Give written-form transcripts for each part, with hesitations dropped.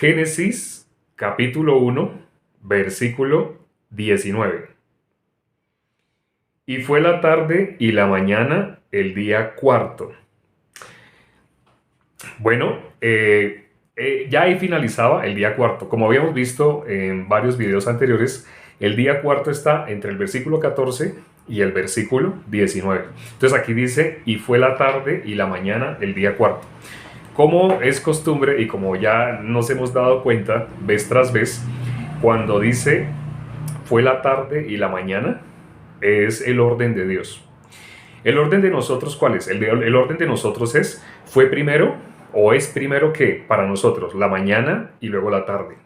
Génesis capítulo 1, versículo 19. Y fue la tarde y la mañana el día cuarto. Bueno, ya ahí finalizaba el día cuarto. Como habíamos visto en varios videos anteriores, el día cuarto está entre el versículo 14 y el versículo 19. Entonces aquí dice, y fue la tarde y la mañana el día cuarto. Como es costumbre y como ya nos hemos dado cuenta vez tras vez, cuando dice fue la tarde y la mañana, es el orden de Dios. ¿El orden de nosotros cuál es? El orden de nosotros es, fue primero o es primero que para nosotros la mañana y luego la tarde.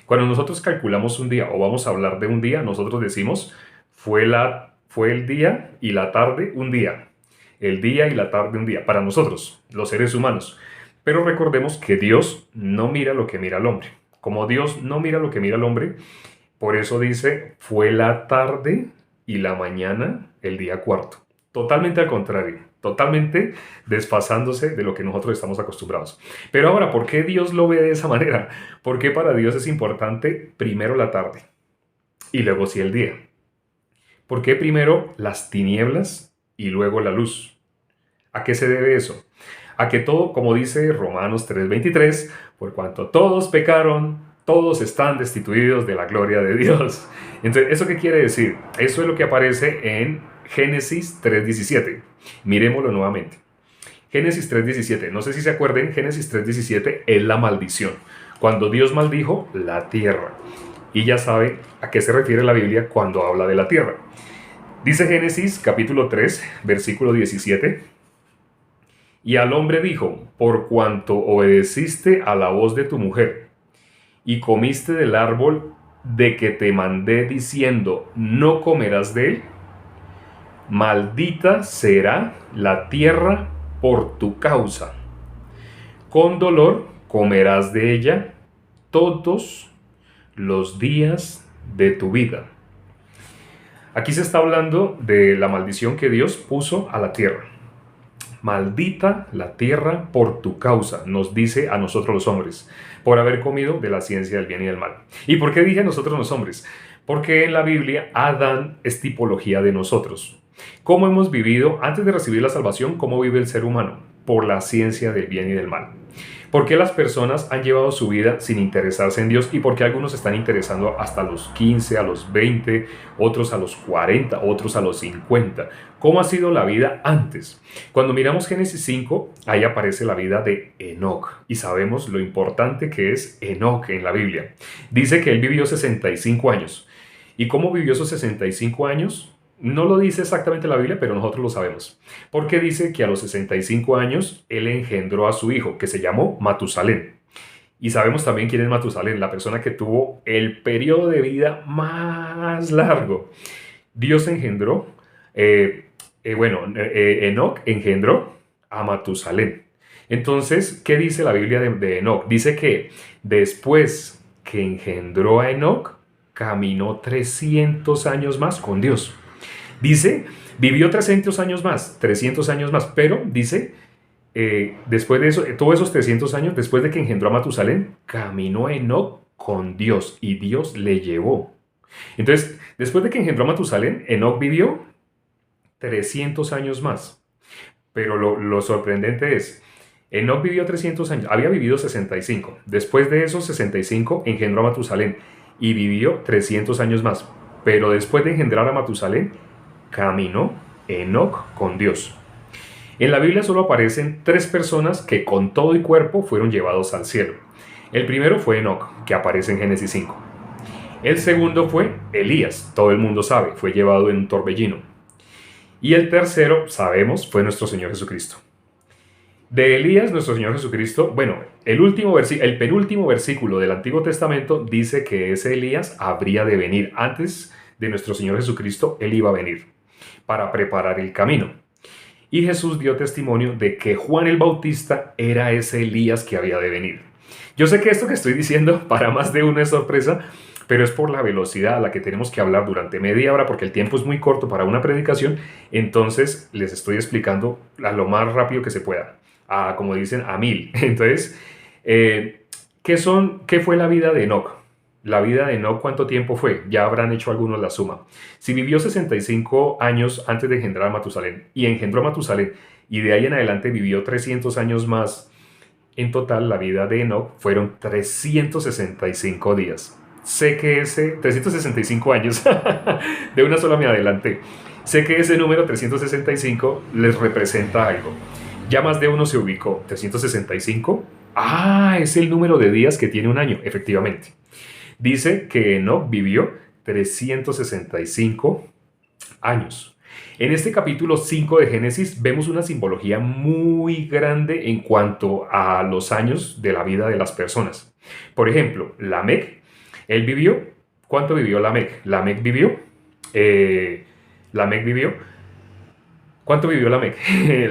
Cuando nosotros calculamos un día o vamos a hablar de un día, nosotros decimos fue el día y la tarde un día. El día y la tarde un día. Para nosotros, los seres humanos. Pero recordemos que Dios no mira lo que mira el hombre. Como Dios no mira lo que mira el hombre, por eso dice, fue la tarde y la mañana el día cuarto. Totalmente al contrario, totalmente desfasándose de lo que nosotros estamos acostumbrados. Pero ahora, ¿por qué Dios lo ve de esa manera? ¿Por qué para Dios es importante primero la tarde y luego sí el día? ¿Por qué primero las tinieblas y luego la luz? ¿A qué se debe eso? A que todo, como dice Romanos 3:23, por cuanto todos pecaron, todos están destituidos de la gloria de Dios. Entonces, ¿eso qué quiere decir? Eso es lo que aparece en Génesis 3:17. Miremoslo nuevamente. Génesis 3:17. No sé si se acuerden, Génesis 3:17 es la maldición. Cuando Dios maldijo la tierra. Y ya sabe a qué se refiere la Biblia cuando habla de la tierra. Dice Génesis capítulo 3, versículo 17. Y al hombre dijo, por cuanto obedeciste a la voz de tu mujer y comiste del árbol de que te mandé diciendo, no comerás de él, maldita será la tierra por tu causa. Con dolor comerás de ella todos los días de tu vida. Aquí se está hablando de la maldición que Dios puso a la tierra. Maldita la tierra por tu causa, nos dice a nosotros los hombres, por haber comido de la ciencia del bien y del mal. ¿Y por qué dije a nosotros los hombres? Porque en la Biblia Adán es tipología de nosotros. ¿Cómo hemos vivido antes de recibir la salvación? ¿Cómo vive el ser humano? Por la ciencia del bien y del mal. ¿Por qué las personas han llevado su vida sin interesarse en Dios? Y por qué algunos están interesando hasta los 15, a los 20, otros a los 40, otros a los 50. ¿Cómo ha sido la vida antes? Cuando miramos Génesis 5, ahí aparece la vida de Enoc. Y sabemos lo importante que es Enoc en la Biblia. Dice que él vivió 65 años. ¿Y cómo vivió esos 65 años? No lo dice exactamente la Biblia, pero nosotros lo sabemos. Porque dice que a los 65 años él engendró a su hijo, que se llamó Matusalén. Y sabemos también quién es Matusalén, la persona que tuvo el periodo de vida más largo. Dios engendró, Enoc engendró a Matusalén. Entonces, ¿qué dice la Biblia de Enoc? Dice que después que engendró a Enoc, caminó 300 años más con Dios. Dice, vivió 300 años más, pero dice, después de eso, todos esos 300 años, después de que engendró a Matusalén, caminó Enoc con Dios y Dios le llevó. Entonces, después de que engendró a Matusalén, Enoc vivió 300 años más. Pero lo sorprendente es, Enoc vivió 300 años, había vivido 65. Después de esos 65, engendró a Matusalén y vivió 300 años más. Pero después de engendrar a Matusalén, caminó Enoc con Dios. En la Biblia solo aparecen 3 personas que con todo y cuerpo fueron llevados al cielo. El primero fue Enoc, que aparece en Génesis 5. El segundo fue Elías, todo el mundo sabe, fue llevado en un torbellino. Y el tercero, sabemos, fue nuestro Señor Jesucristo. De Elías, nuestro Señor Jesucristo, bueno, el penúltimo versículo del Antiguo Testamento dice que ese Elías habría de venir. Antes de nuestro Señor Jesucristo, él iba a venir para preparar el camino. Y Jesús dio testimonio de que Juan el Bautista era ese Elías que había de venir. Yo sé que esto que estoy diciendo para más de uno es sorpresa, pero es por la velocidad a la que tenemos que hablar durante media hora, porque el tiempo es muy corto para una predicación. Entonces les estoy explicando a lo más rápido que se pueda, como dicen, a 1000. Entonces, ¿Qué fue la vida de Enoc? La vida de Enoc, ¿cuánto tiempo fue? Ya habrán hecho algunos la suma. Si vivió 65 años antes de engendrar a Matusalén y engendró a Matusalén y de ahí en adelante vivió 300 años más, en total la vida de Enoc fueron 365 días. Sé que ese 365 años, de una sola me adelanté. Sé que ese número 365 les representa algo. Ya más de uno se ubicó. 365. Ah, es el número de días que tiene un año, efectivamente. Dice que Enoc vivió 365 años. En este capítulo 5 de Génesis vemos una simbología muy grande en cuanto a los años de la vida de las personas. Por ejemplo, Lamec, él vivió, ¿cuánto vivió Lamec? Lamec vivió, ¿cuánto vivió Lamec?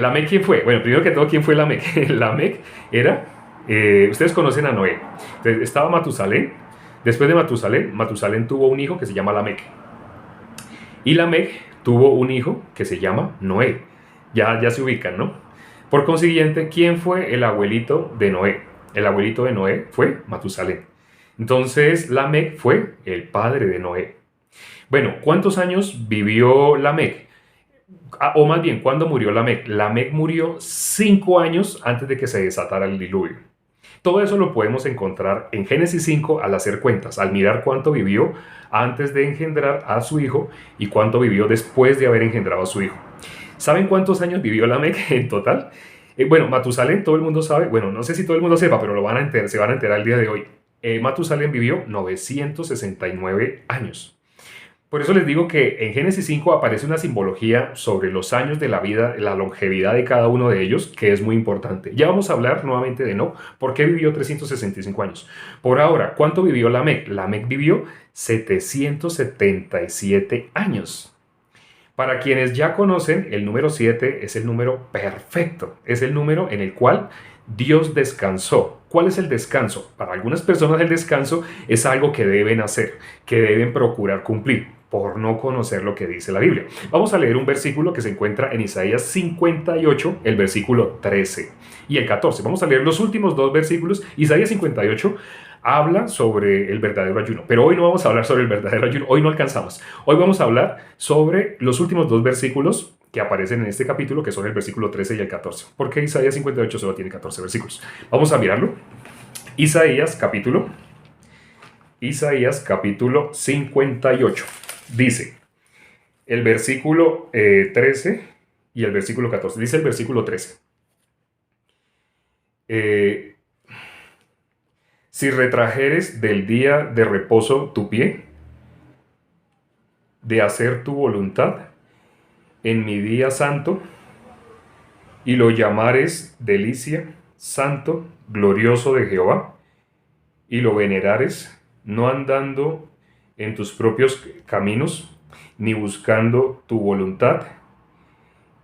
¿Lamec quién fue? Bueno, primero que todo, ¿quién fue Lamec? Lamec era, ustedes conocen a Noé. Entonces, estaba Matusalén. Después de Matusalén, Matusalén tuvo un hijo que se llama Lamec. Y Lamec tuvo un hijo que se llama Noé. Ya se ubican, ¿no? Por consiguiente, ¿quién fue el abuelito de Noé? El abuelito de Noé fue Matusalén. Entonces, Lamec fue el padre de Noé. Bueno, ¿cuántos años vivió Lamec? O más bien, ¿cuándo murió Lamec? Lamec murió 5 años antes de que se desatara el diluvio. Todo eso lo podemos encontrar en Génesis 5 al hacer cuentas, al mirar cuánto vivió antes de engendrar a su hijo y cuánto vivió después de haber engendrado a su hijo. ¿Saben cuántos años vivió Lamec en total? Bueno, Matusalén, todo el mundo sabe, bueno, no sé si todo el mundo sepa, pero se van a enterar el día de hoy. Matusalén vivió 969 años. Por eso les digo que en Génesis 5 aparece una simbología sobre los años de la vida, la longevidad de cada uno de ellos, que es muy importante. Ya vamos a hablar nuevamente de Enoc. ¿Por qué vivió 365 años? Por ahora, ¿cuánto vivió Lamec? Lamec vivió 777 años. Para quienes ya conocen, el número 7 es el número perfecto. Es el número en el cual Dios descansó. ¿Cuál es el descanso? Para algunas personas el descanso es algo que deben hacer, que deben procurar cumplir, por no conocer lo que dice la Biblia. Vamos a leer un versículo que se encuentra en Isaías 58, el versículo 13 y el 14. Vamos a leer los últimos dos versículos. Isaías 58 habla sobre el verdadero ayuno, pero hoy no vamos a hablar sobre el verdadero ayuno, hoy no alcanzamos. Hoy vamos a hablar sobre los últimos dos versículos que aparecen en este capítulo, que son el versículo 13 y el 14. ¿Por qué Isaías 58 solo tiene 14 versículos? Vamos a mirarlo. Isaías capítulo 58 dice el versículo 13 y el versículo 14. Dice el versículo 13. Si retrajeres del día de reposo tu pie, de hacer tu voluntad en mi día santo, y lo llamares delicia, santo, glorioso de Jehová, y lo venerares, no andando en tus propios caminos, ni buscando tu voluntad,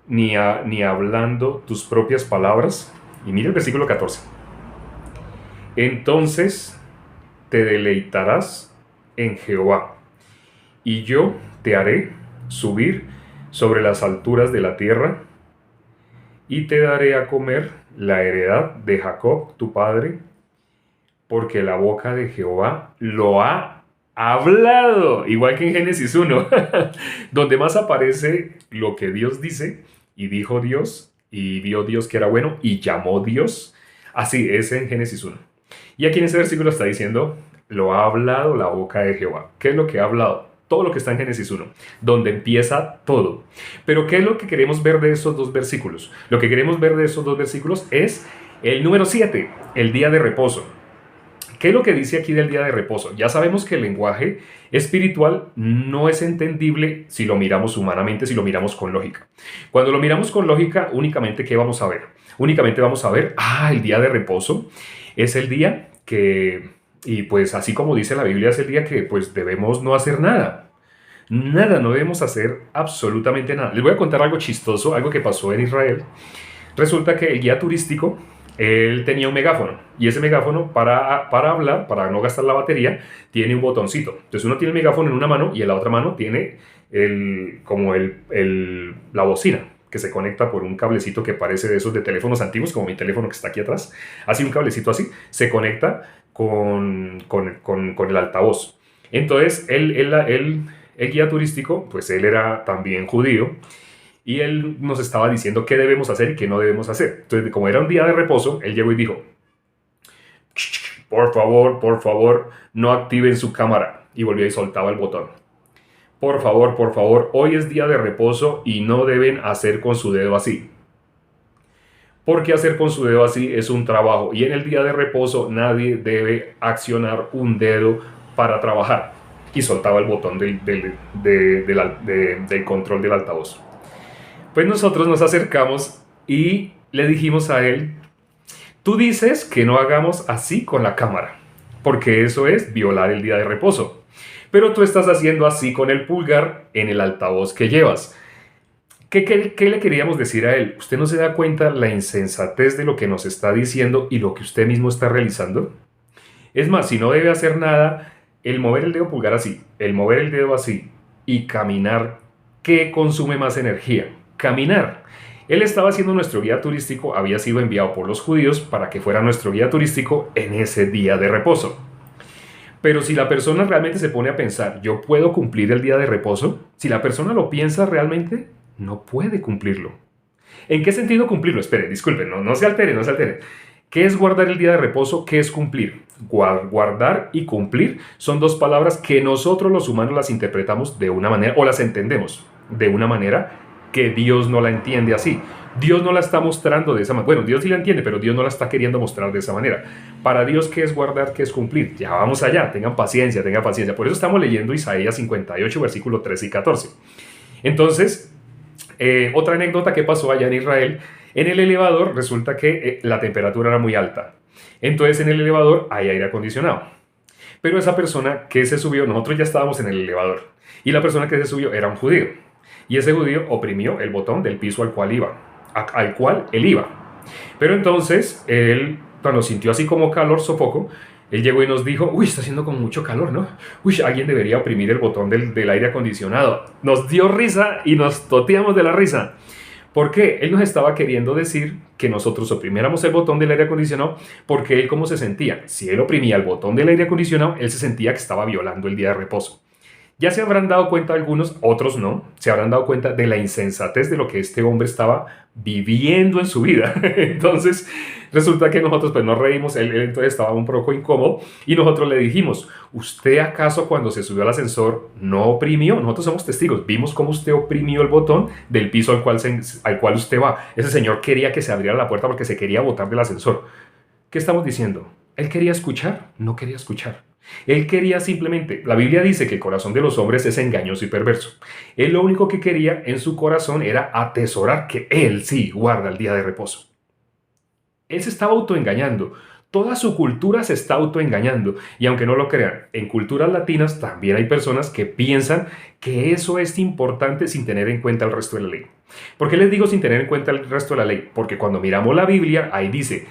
ni hablando tus propias palabras. Y mira el versículo 14. Entonces te deleitarás en Jehová, y yo te haré subir sobre las alturas de la tierra, y te daré a comer la heredad de Jacob tu padre, porque la boca de Jehová lo ha hablado, igual que en Génesis 1, donde más aparece lo que Dios dice, y dijo Dios, y vio Dios que era bueno, y llamó Dios. Así es en Génesis 1. Y aquí en ese versículo está diciendo, lo ha hablado la boca de Jehová. ¿Qué es lo que ha hablado? Todo lo que está en Génesis 1, donde empieza todo. Pero ¿qué es lo que queremos ver de esos dos versículos? Lo que queremos ver de esos dos versículos es el número 7, el día de reposo. ¿Qué es lo que dice aquí del día de reposo? Ya sabemos que el lenguaje espiritual no es entendible si lo miramos humanamente, si lo miramos con lógica. Cuando lo miramos con lógica, únicamente ¿qué vamos a ver? Únicamente vamos a ver, el día de reposo es el día que, y pues así como dice la Biblia, es el día que pues debemos no hacer nada. Nada, no debemos hacer absolutamente nada. Les voy a contar algo chistoso, algo que pasó en Israel. Resulta que el guía turístico, él tenía un megáfono, y ese megáfono para hablar, para no gastar la batería, tiene un botoncito. Entonces uno tiene el megáfono en una mano y en la otra mano tiene la bocina, que se conecta por un cablecito que parece de esos de teléfonos antiguos, como mi teléfono que está aquí atrás. Así un cablecito así, se conecta con el altavoz. Entonces, el guía turístico, pues él era también judío, y él nos estaba diciendo qué debemos hacer y qué no debemos hacer. Entonces, como era un día de reposo, él llegó y dijo, por favor, no activen su cámara. Y volvió y soltaba el botón. Por favor, hoy es día de reposo y no deben hacer con su dedo así. Porque hacer con su dedo así es un trabajo. Y en el día de reposo nadie debe accionar un dedo para trabajar. Y soltaba el botón del control del altavoz. Pues nosotros nos acercamos y le dijimos a él, tú dices que no hagamos así con la cámara, porque eso es violar el día de reposo. Pero tú estás haciendo así con el pulgar en el altavoz que llevas. ¿Qué le queríamos decir a él? ¿Usted no se da cuenta la insensatez de lo que nos está diciendo y lo que usted mismo está realizando? Es más, si no debe hacer nada, el mover el dedo pulgar así, el mover el dedo así y caminar, ¿qué consume más energía? Caminar. Él estaba siendo nuestro guía turístico, había sido enviado por los judíos para que fuera nuestro guía turístico en ese día de reposo. Pero si la persona realmente se pone a pensar, ¿yo puedo cumplir el día de reposo? Si la persona lo piensa realmente, no puede cumplirlo. ¿En qué sentido cumplirlo? Espere, disculpe, no se altere, no se altere. ¿Qué es guardar el día de reposo? ¿Qué es cumplir? Guardar y cumplir son dos palabras que nosotros los humanos las interpretamos de una manera, o las entendemos de una manera que Dios no la entiende así. Dios no la está mostrando de esa manera. Bueno, Dios sí la entiende, pero Dios no la está queriendo mostrar de esa manera. Para Dios, ¿qué es guardar? ¿Qué es cumplir? Ya vamos allá, tengan paciencia, tengan paciencia. Por eso estamos leyendo Isaías 58, versículos 13 y 14. Entonces, otra anécdota que pasó allá en Israel, en el elevador resulta que la temperatura era muy alta. Entonces en el elevador hay aire acondicionado. Pero esa persona que se subió, nosotros ya estábamos en el elevador, y la persona que se subió era un judío. Y ese judío oprimió el botón del piso al cual él iba. Pero entonces él, cuando sintió así como calor, sofoco, él llegó y nos dijo, uy, está haciendo como mucho calor, ¿no? Uy, alguien debería oprimir el botón del aire acondicionado. Nos dio risa y nos toteamos de la risa. ¿Por qué? Él nos estaba queriendo decir que nosotros oprimiéramos el botón del aire acondicionado, porque él, ¿cómo se sentía? Si él oprimía el botón del aire acondicionado, él se sentía que estaba violando el día de reposo. Ya se habrán dado cuenta algunos, otros no, se habrán dado cuenta de la insensatez de lo que este hombre estaba viviendo en su vida. Entonces, resulta que nosotros pues nos reímos, él entonces estaba un poco incómodo y nosotros le dijimos, ¿usted acaso cuando se subió al ascensor no oprimió? Nosotros somos testigos, vimos cómo usted oprimió el botón del piso al cual usted va. Ese señor quería que se abriera la puerta porque se quería botar del ascensor. ¿Qué estamos diciendo? Él quería escuchar, no quería escuchar. Él quería simplemente, la Biblia dice que el corazón de los hombres es engañoso y perverso. Él lo único que quería en su corazón era atesorar que él sí guarda el día de reposo. Él se estaba autoengañando. Toda su cultura se está autoengañando. Y aunque no lo crean, en culturas latinas también hay personas que piensan que eso es importante sin tener en cuenta el resto de la ley. ¿Por qué les digo sin tener en cuenta el resto de la ley? Porque cuando miramos la Biblia, ahí dice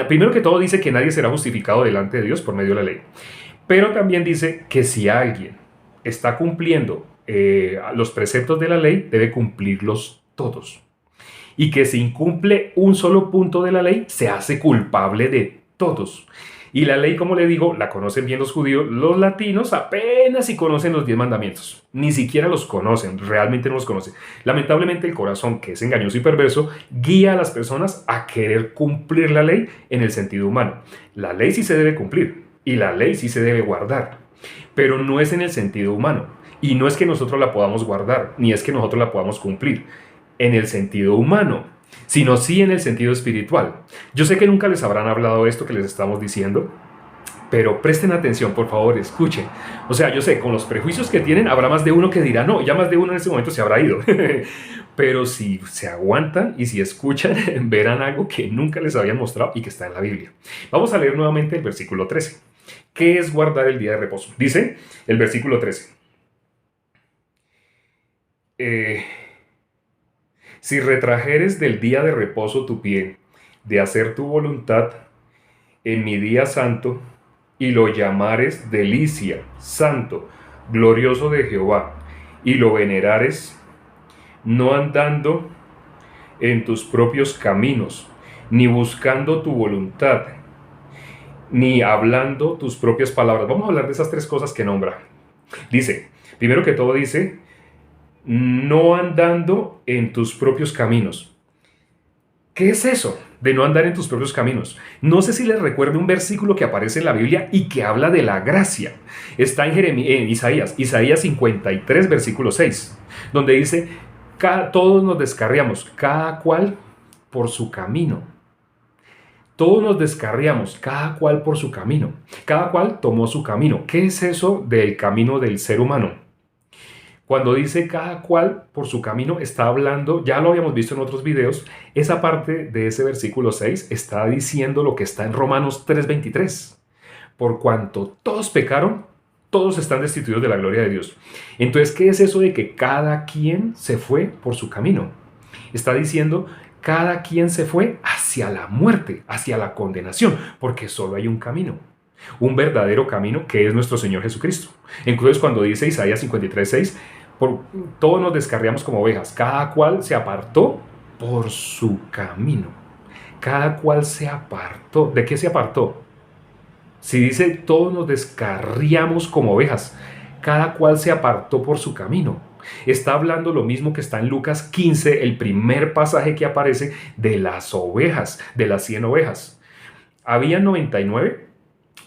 primero que todo dice que nadie será justificado delante de Dios por medio de la ley. Pero también dice que si alguien está cumpliendo los preceptos de la ley, debe cumplirlos todos. Y que si incumple un solo punto de la ley, se hace culpable de todos. Y la ley, como le digo, la conocen bien los judíos. Los latinos apenas si conocen los 10 mandamientos. Ni siquiera los conocen, realmente no los conocen. Lamentablemente el corazón, que es engañoso y perverso, guía a las personas a querer cumplir la ley en el sentido humano. La ley sí se debe cumplir y la ley sí se debe guardar, pero no es en el sentido humano. Y no es que nosotros la podamos guardar, ni es que nosotros la podamos cumplir en el sentido humano, sino sí en el sentido espiritual. Yo sé que nunca les habrán hablado esto que les estamos diciendo, pero presten atención, por favor, escuchen. O sea, yo sé, con los prejuicios que tienen, habrá más de uno que dirá, no, ya más de uno en este momento se habrá ido. Pero si se aguantan y si escuchan, verán algo que nunca les habían mostrado y que está en la Biblia. Vamos a leer nuevamente el versículo 13. ¿Qué es guardar el día de reposo? Dice el versículo 13. Si retrajeres del día de reposo tu pie, de hacer tu voluntad en mi día santo, y lo llamares delicia, santo, glorioso de Jehová, y lo venerares, no andando en tus propios caminos, ni buscando tu voluntad, ni hablando tus propias palabras. Vamos a hablar de esas tres cosas que nombra. Dice, primero que todo dice, no andando en tus propios caminos. ¿Qué es eso de no andar en tus propios caminos? No sé si les recuerdo un versículo que aparece en la Biblia y que habla de la gracia. Está en Isaías 53, versículo 6, donde dice, todos nos descarriamos, cada cual por su camino. Todos nos descarriamos, cada cual por su camino. Cada cual tomó su camino. ¿Qué es eso del camino del ser humano? Cuando dice cada cual por su camino, está hablando, ya lo habíamos visto en otros videos, esa parte de ese versículo 6 está diciendo lo que está en Romanos 3:23. Por cuanto todos pecaron, todos están destituidos de la gloria de Dios. Entonces, ¿qué es eso de que cada quien se fue por su camino? Está diciendo, cada quien se fue hacia la muerte, hacia la condenación, porque solo hay un camino. Un verdadero camino que es nuestro Señor Jesucristo. Entonces cuando dice Isaías 53:6, todos nos descarriamos como ovejas, cada cual se apartó por su camino. Cada cual se apartó. ¿De qué se apartó? Si dice todos nos descarriamos como ovejas, cada cual se apartó por su camino. Está hablando lo mismo que está en Lucas 15, el primer pasaje que aparece de las ovejas, de las 100 ovejas. Había 99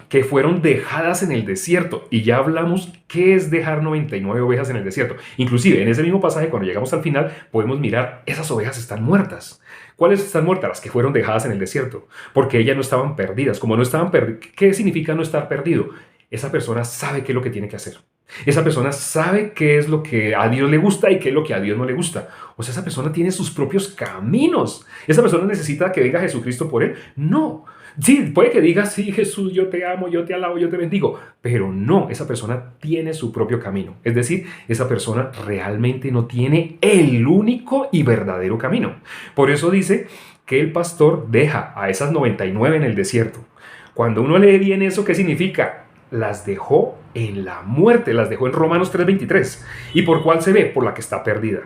que fueron dejadas en el desierto. Y ya hablamos qué es dejar 99 ovejas en el desierto. Inclusive en ese mismo pasaje, cuando llegamos al final, podemos mirar, esas ovejas están muertas. ¿Cuáles están muertas? Las que fueron dejadas en el desierto. Porque ellas no estaban perdidas. Como no estaban perdidas, ¿qué significa no estar perdido? Esa persona sabe qué es lo que tiene que hacer. Esa persona sabe qué es lo que a Dios le gusta y qué es lo que a Dios no le gusta. O sea, esa persona tiene sus propios caminos. ¿Esa persona necesita que venga Jesucristo por él? No. Sí, puede que diga, sí, Jesús, yo te amo, yo te alabo, yo te bendigo. Pero no, esa persona tiene su propio camino. Es decir, esa persona realmente no tiene el único y verdadero camino. Por eso dice que el pastor deja a esas 99 en el desierto. Cuando uno lee bien eso, ¿qué significa? Las dejó en la muerte, las dejó en Romanos 3:23. ¿Y por cuál se ve? Por la que está perdida.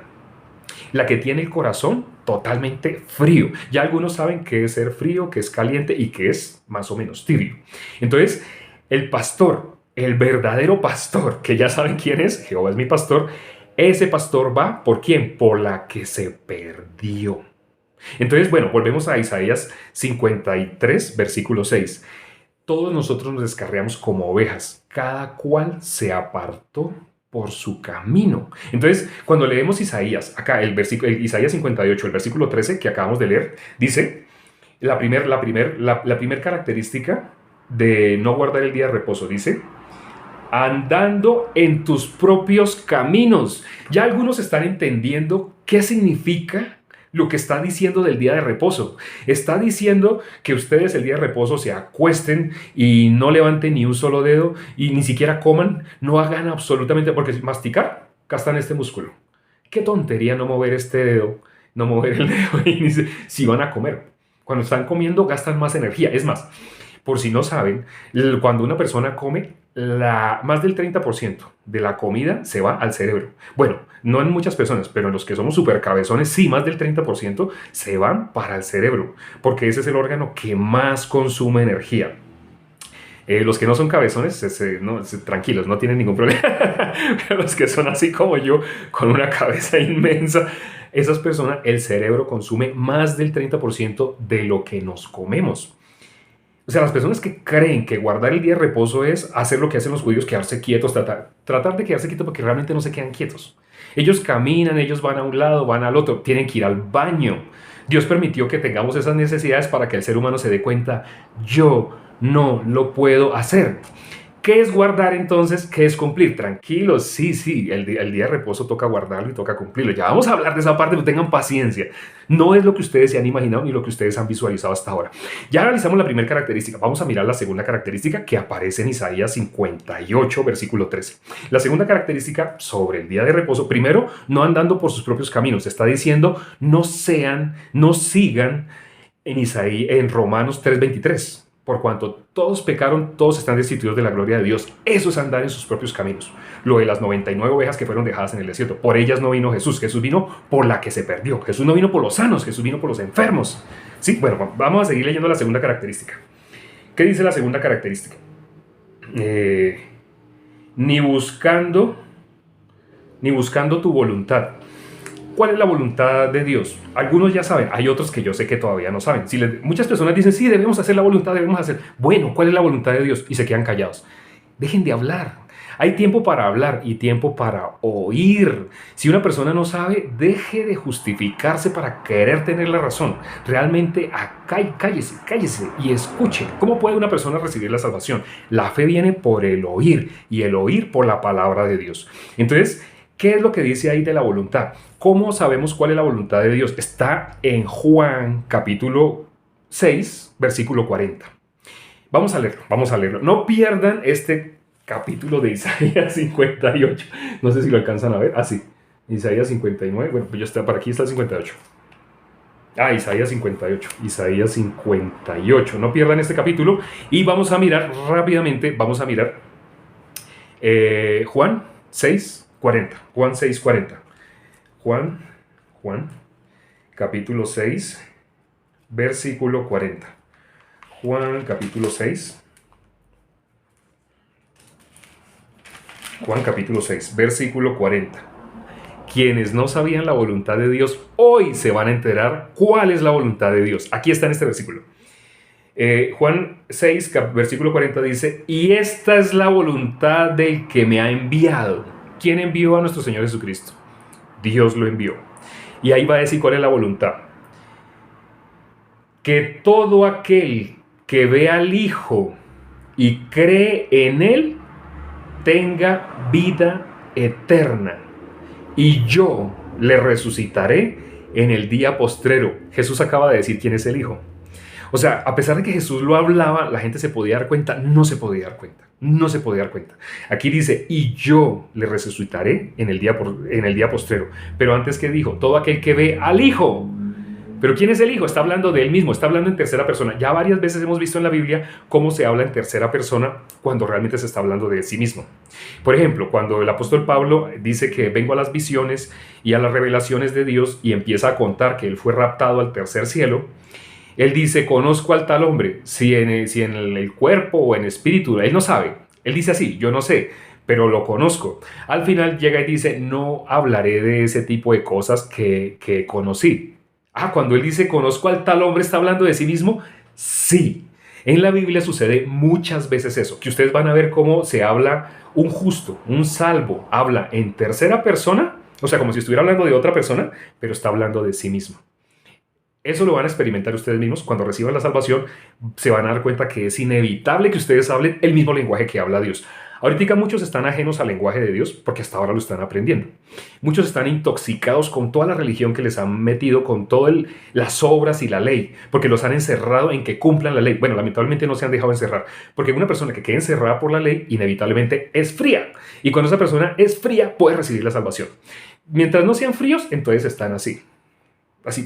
La que tiene el corazón totalmente frío. Ya algunos saben qué es ser frío, qué es caliente y qué es más o menos tibio. Entonces, el pastor, el verdadero pastor, que ya saben quién es, Jehová es mi pastor, ese pastor va, ¿por quién? Por la que se perdió. Entonces, bueno, volvemos a Isaías 53, versículo 6. Todos nosotros nos descarriamos como ovejas, cada cual se apartó por su camino. Entonces, cuando leemos Isaías, acá Isaías 58, el versículo 13 que acabamos de leer, dice, la primer característica de no guardar el día de reposo, dice, andando en tus propios caminos. Ya algunos están entendiendo qué significa lo que está diciendo del día de reposo. Está diciendo que ustedes el día de reposo se acuesten y no levanten ni un solo dedo y ni siquiera coman, no hagan absolutamente, porque masticar, gastan este músculo. Qué tontería no mover este dedo, no mover el dedo y si van a comer. Cuando están comiendo gastan más energía. Es más, por si no saben, cuando una persona come, más del 30% de la comida se va al cerebro. Bueno, no en muchas personas, pero en los que somos súper cabezones, sí, más del 30% se van para el cerebro, porque ese es el órgano que más consume energía. Los que no son cabezones, tranquilos, no tienen ningún problema. Los que son así como yo, con una cabeza inmensa, esas personas, el cerebro consume más del 30% de lo que nos comemos. O sea, las personas que creen que guardar el día de reposo es hacer lo que hacen los judíos, quedarse quietos, tratar de quedarse quietos porque realmente no se quedan quietos. Ellos caminan, ellos van a un lado, van al otro, tienen que ir al baño. Dios permitió que tengamos esas necesidades para que el ser humano se dé cuenta, yo no lo puedo hacer. ¿Qué es guardar entonces? ¿Qué es cumplir? Tranquilos, sí, el día de reposo toca guardarlo y toca cumplirlo. Ya vamos a hablar de esa parte, pero tengan paciencia. No es lo que ustedes se han imaginado ni lo que ustedes han visualizado hasta ahora. Ya analizamos la primera característica. Vamos a mirar la segunda característica que aparece en Isaías 58, versículo 13. La segunda característica sobre el día de reposo, primero, no andando por sus propios caminos. Está diciendo, no sigan en Romanos 3:23. Por cuanto todos pecaron, todos están destituidos de la gloria de Dios. Eso es andar en sus propios caminos. Lo de las 99 ovejas que fueron dejadas en el desierto. Por ellas no vino Jesús. Jesús vino por la que se perdió. Jesús no vino por los sanos. Jesús vino por los enfermos. Sí, bueno, vamos a seguir leyendo la segunda característica. ¿Qué dice la segunda característica? Ni buscando tu voluntad. ¿Cuál es la voluntad de Dios? Algunos ya saben, hay otros que yo sé que todavía no saben. Muchas personas dicen, sí, debemos hacer la voluntad, debemos hacer. Bueno, ¿cuál es la voluntad de Dios? Y se quedan callados. Dejen de hablar. Hay tiempo para hablar y tiempo para oír. Si una persona no sabe, deje de justificarse para querer tener la razón. Realmente cállese y escuche. ¿Cómo puede una persona recibir la salvación? La fe viene por el oír y el oír por la palabra de Dios. Entonces, ¿qué es lo que dice ahí de la voluntad? ¿Cómo sabemos cuál es la voluntad de Dios? Está en Juan capítulo 6, versículo 40. Vamos a leerlo. No pierdan este capítulo de Isaías 58. No sé si lo alcanzan a ver. Ah, sí. Isaías 59. Bueno, pues ya está, para aquí está el 58. Ah, Isaías 58. Isaías 58. No pierdan este capítulo. Y vamos a mirar rápidamente. Vamos a mirar Juan 6, 40. Juan 6, 40. Juan, capítulo 6, versículo 40. Juan, capítulo 6. Juan, capítulo 6, versículo 40. Quienes no sabían la voluntad de Dios, hoy se van a enterar cuál es la voluntad de Dios. Aquí está en este versículo. Juan 6, versículo 40 dice, y esta es la voluntad del que me ha enviado. ¿Quién envió a nuestro Señor Jesucristo? Dios lo envió. Y ahí va a decir cuál es la voluntad. Que todo aquel que ve al Hijo y cree en Él tenga vida eterna. Y yo le resucitaré en el día postrero. Jesús acaba de decir quién es el Hijo. O sea, a pesar de que Jesús lo hablaba, la gente se podía dar cuenta, no se podía dar cuenta. No se podía dar cuenta. Aquí dice, y yo le resucitaré en el día postrero. Pero antes, ¿qué dijo? Todo aquel que ve al Hijo. Pero ¿quién es el Hijo? Está hablando de él mismo, está hablando en tercera persona. Ya varias veces hemos visto en la Biblia cómo se habla en tercera persona cuando realmente se está hablando de sí mismo. Por ejemplo, cuando el apóstol Pablo dice que vengo a las visiones y a las revelaciones de Dios y empieza a contar que él fue raptado al tercer cielo, él dice, conozco al tal hombre, si en el cuerpo o en espíritu, él no sabe. Él dice así, yo no sé, pero lo conozco. Al final llega y dice, no hablaré de ese tipo de cosas que conocí. Cuando él dice, conozco al tal hombre, ¿está hablando de sí mismo? Sí. En la Biblia sucede muchas veces eso, que ustedes van a ver cómo se habla un justo, un salvo, habla en tercera persona, o sea, como si estuviera hablando de otra persona, pero está hablando de sí mismo. Eso lo van a experimentar ustedes mismos. Cuando reciban la salvación, se van a dar cuenta que es inevitable que ustedes hablen el mismo lenguaje que habla Dios. Ahorita muchos están ajenos al lenguaje de Dios porque hasta ahora lo están aprendiendo. Muchos están intoxicados con toda la religión que les han metido, con todas las obras y la ley, porque los han encerrado en que cumplan la ley. Bueno, lamentablemente no se han dejado encerrar, porque una persona que quede encerrada por la ley inevitablemente es fría. Y cuando esa persona es fría, puede recibir la salvación. Mientras no sean fríos, entonces están así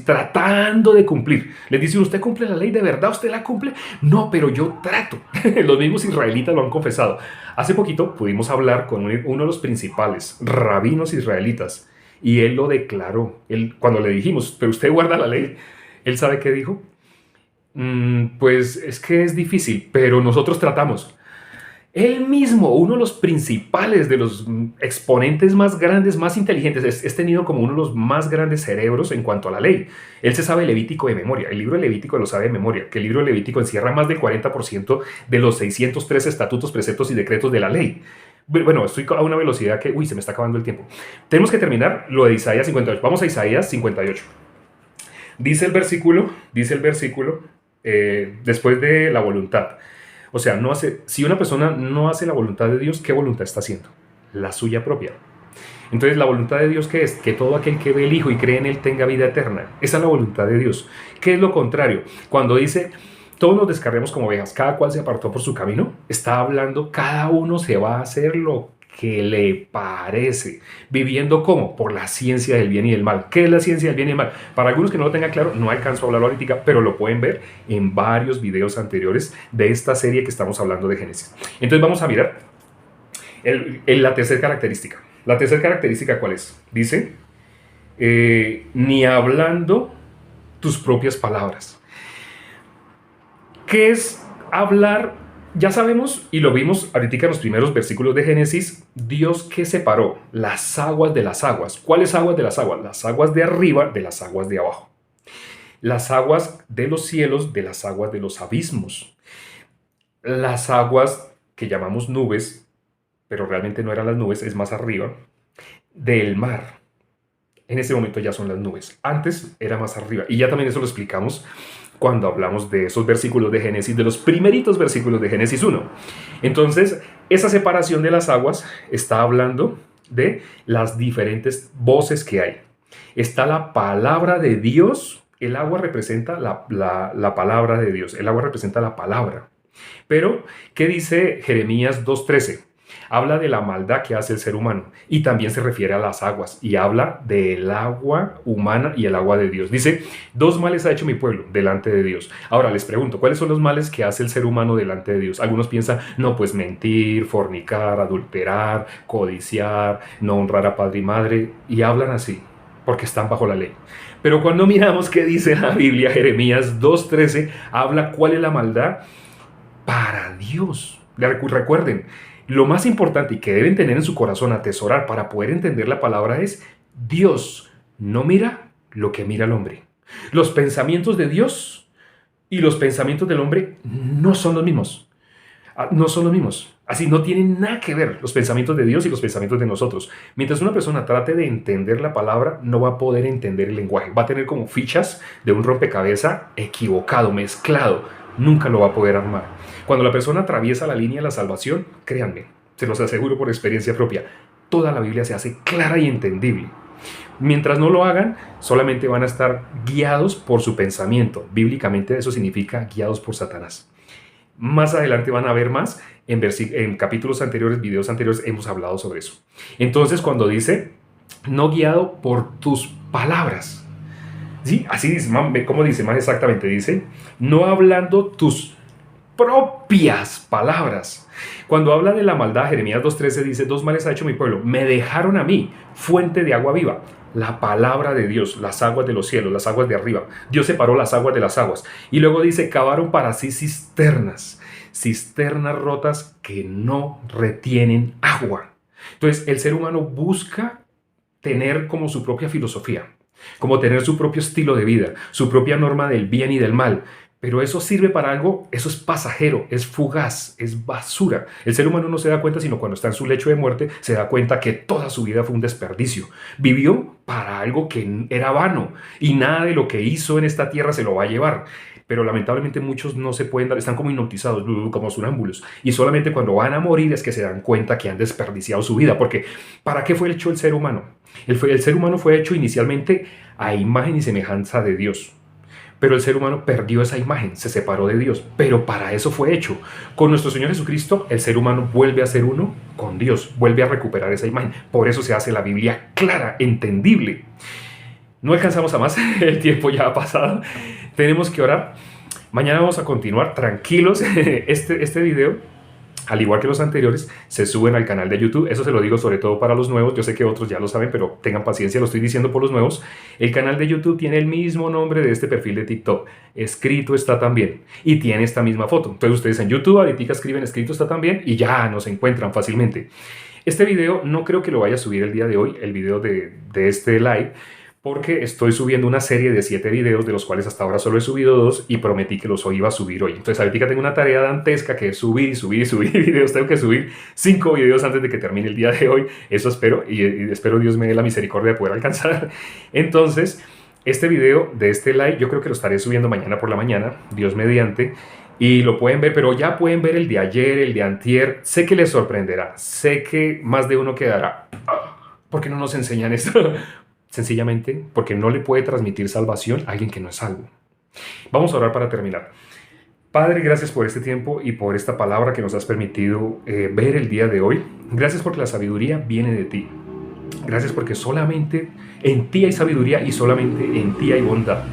tratando de cumplir. Les dice, ¿usted cumple la ley de verdad? ¿Usted la cumple? No, pero yo trato. Los mismos israelitas lo han confesado. Hace poquito pudimos hablar con uno de los principales rabinos israelitas y él lo declaró. Cuando le dijimos, ¿pero usted guarda la ley? ¿Él sabe qué dijo? Pues es que es difícil, pero nosotros tratamos. Él mismo, uno de los principales, de los exponentes más grandes, más inteligentes, es tenido como uno de los más grandes cerebros en cuanto a la ley. Él se sabe Levítico de memoria. El libro de Levítico lo sabe de memoria, que el libro de Levítico encierra más del 40% de los 603 estatutos, preceptos y decretos de la ley. Bueno, estoy a una velocidad que, se me está acabando el tiempo. Tenemos que terminar lo de Isaías 58. Vamos a Isaías 58. Dice el versículo, después de la voluntad. O sea, si una persona no hace la voluntad de Dios, ¿qué voluntad está haciendo? La suya propia. Entonces, ¿la voluntad de Dios qué es? Que todo aquel que ve el Hijo y cree en Él tenga vida eterna. Esa es la voluntad de Dios. ¿Qué es lo contrario? Cuando dice, todos nos descarriamos como ovejas, cada cual se apartó por su camino, está hablando, cada uno se va a hacer lo que le parece. ¿Viviendo cómo? Por la ciencia del bien y del mal. ¿Qué es la ciencia del bien y del mal? Para algunos que no lo tengan claro, no alcanzo a hablarlo ahorita, pero lo pueden ver en varios videos anteriores de esta serie que estamos hablando de Génesis. Entonces vamos a mirar la tercera característica. ¿La tercera característica cuál es? Dice, ni hablando tus propias palabras. ¿Qué es Hablar, ya sabemos y lo vimos ahorita en los primeros versículos de Génesis, Dios que separó las aguas de las aguas. ¿Cuáles aguas de las aguas? Las aguas de arriba de las aguas de abajo. Las aguas de los cielos de las aguas de los abismos. Las aguas que llamamos nubes, pero realmente no eran las nubes, es más arriba, del mar. En ese momento ya son las nubes. Antes era más arriba. Y ya también eso lo explicamos cuando hablamos de esos versículos de Génesis, de los primeritos versículos de Génesis 1. Entonces, esa separación de las aguas está hablando de las diferentes voces que hay. Está la palabra de Dios. El agua representa la palabra de Dios. El agua representa la palabra. Pero, ¿qué dice Jeremías 2:13? Habla de la maldad que hace el ser humano y también se refiere a las aguas y habla del agua humana y el agua de Dios. Dice, dos males ha hecho mi pueblo delante de Dios. Ahora les pregunto, ¿cuáles son los males que hace el ser humano delante de Dios? Algunos piensan, no, pues mentir, fornicar, adulterar, codiciar, no honrar a padre y madre, y hablan así porque están bajo la ley. Pero cuando miramos qué dice la Biblia, Jeremías 2:13 habla cuál es la maldad para Dios. Recuerden, lo más importante y que deben tener en su corazón, atesorar para poder entender la palabra es Dios no mira lo que mira el hombre. Los pensamientos de Dios y los pensamientos del hombre no son los mismos. No son los mismos. Así no tienen nada que ver los pensamientos de Dios y los pensamientos de nosotros. Mientras una persona trate de entender la palabra, no va a poder entender el lenguaje. Va a tener como fichas de un rompecabezas equivocado, mezclado. Nunca lo va a poder armar. Cuando la persona atraviesa la línea de la salvación, créanme, se los aseguro por experiencia propia, toda la Biblia se hace clara y entendible. Mientras no lo hagan, solamente van a estar guiados por su pensamiento. Bíblicamente eso significa guiados por Satanás. Más adelante van a ver más, en capítulos anteriores, videos anteriores, hemos hablado sobre eso. Entonces, cuando dice, no guiado por tus palabras, ¿sí? Así dice, ¿cómo dice más exactamente? Dice, no hablando tus propias palabras. Cuando habla de la maldad, Jeremías 2:13 dice, dos males ha hecho mi pueblo, me dejaron a mí, fuente de agua viva, la palabra de Dios, las aguas de los cielos, las aguas de arriba. Dios separó las aguas de las aguas. Y luego dice, cavaron para sí cisternas, cisternas rotas que no retienen agua. Entonces, el ser humano busca tener como su propia filosofía, como tener su propio estilo de vida, su propia norma del bien y del mal. Pero eso sirve para algo, eso es pasajero, es fugaz, es basura. El ser humano no se da cuenta, sino cuando está en su lecho de muerte, se da cuenta que toda su vida fue un desperdicio. Vivió para algo que era vano y nada de lo que hizo en esta tierra se lo va a llevar. Pero lamentablemente muchos no se pueden dar, están como hipnotizados, como sonámbulos. Y solamente cuando van a morir es que se dan cuenta que han desperdiciado su vida. Porque ¿para qué fue hecho el ser humano? El ser humano fue hecho inicialmente a imagen y semejanza de Dios. Pero el ser humano perdió esa imagen, se separó de Dios. Pero para eso fue hecho. Con nuestro Señor Jesucristo, el ser humano vuelve a ser uno con Dios, vuelve a recuperar esa imagen. Por eso se hace la Biblia clara, entendible. No alcanzamos a más, el tiempo ya ha pasado. Tenemos que orar. Mañana vamos a continuar tranquilos. Este video, al igual que los anteriores, se suben al canal de YouTube. Eso se lo digo sobre todo para los nuevos. Yo sé que otros ya lo saben, pero tengan paciencia, lo estoy diciendo por los nuevos. El canal de YouTube tiene el mismo nombre de este perfil de TikTok. Escrito está también. Y tiene esta misma foto. Entonces ustedes en YouTube ahorita escriben escrito está también y ya nos encuentran fácilmente. Este video no creo que lo vaya a subir el día de hoy, el video de este live, porque estoy subiendo una serie de 7 videos, de los cuales hasta ahora solo he subido 2 y prometí que los iba a subir hoy. Entonces ahorita tengo una tarea dantesca que es subir videos. Tengo que subir 5 videos antes de que termine el día de hoy. Eso espero y espero Dios me dé la misericordia de poder alcanzar. Entonces, este video de este live yo creo que lo estaré subiendo mañana por la mañana, Dios mediante. Y lo pueden ver, pero ya pueden ver el de ayer, el de antier. Sé que les sorprenderá, sé que más de uno quedará. ¿Por qué no nos enseñan esto? Sencillamente porque no le puede transmitir salvación a alguien que no es salvo. Vamos a orar para terminar. Padre, gracias por este tiempo y por esta palabra que nos has permitido ver el día de hoy. Gracias porque la sabiduría viene de ti. Gracias porque solamente en ti hay sabiduría y solamente en ti hay bondad.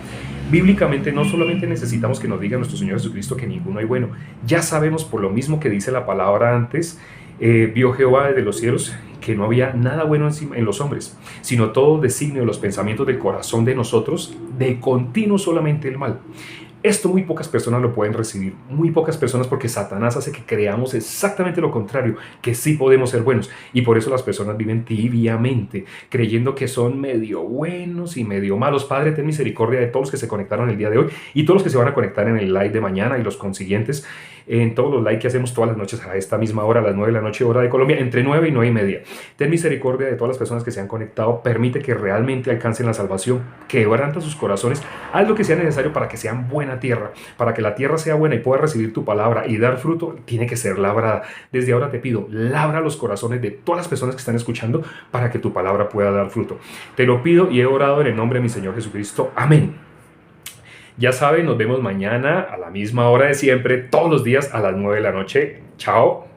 Bíblicamente no solamente necesitamos que nos diga nuestro Señor Jesucristo que ninguno hay bueno. Ya sabemos por lo mismo que dice la palabra antes, vio Jehová desde los cielos que no había nada bueno en los hombres, sino todo designio de los pensamientos del corazón de nosotros, de continuo solamente el mal. Esto muy pocas personas lo pueden recibir, muy pocas personas, porque Satanás hace que creamos exactamente lo contrario, que sí podemos ser buenos. Y por eso las personas viven tibiamente, creyendo que son medio buenos y medio malos. Padre, ten misericordia de todos los que se conectaron el día de hoy y todos los que se van a conectar en el live de mañana y los consiguientes, en todos los lives que hacemos todas las noches a esta misma hora, a las 9 de la noche, hora de Colombia, entre 9 y 9 y media. Ten misericordia de todas las personas que se han conectado, permite que realmente alcancen la salvación, quebranta sus corazones, haz lo que sea necesario para que sean buena tierra, para que la tierra sea buena y pueda recibir tu palabra y dar fruto. Tiene que ser labrada. Desde ahora te pido, labra los corazones de todas las personas que están escuchando para que tu palabra pueda dar fruto. Te lo pido y he orado en el nombre de mi Señor Jesucristo. Amén. Ya saben, nos vemos mañana a la misma hora de siempre, todos los días a las 9 de la noche. Chao.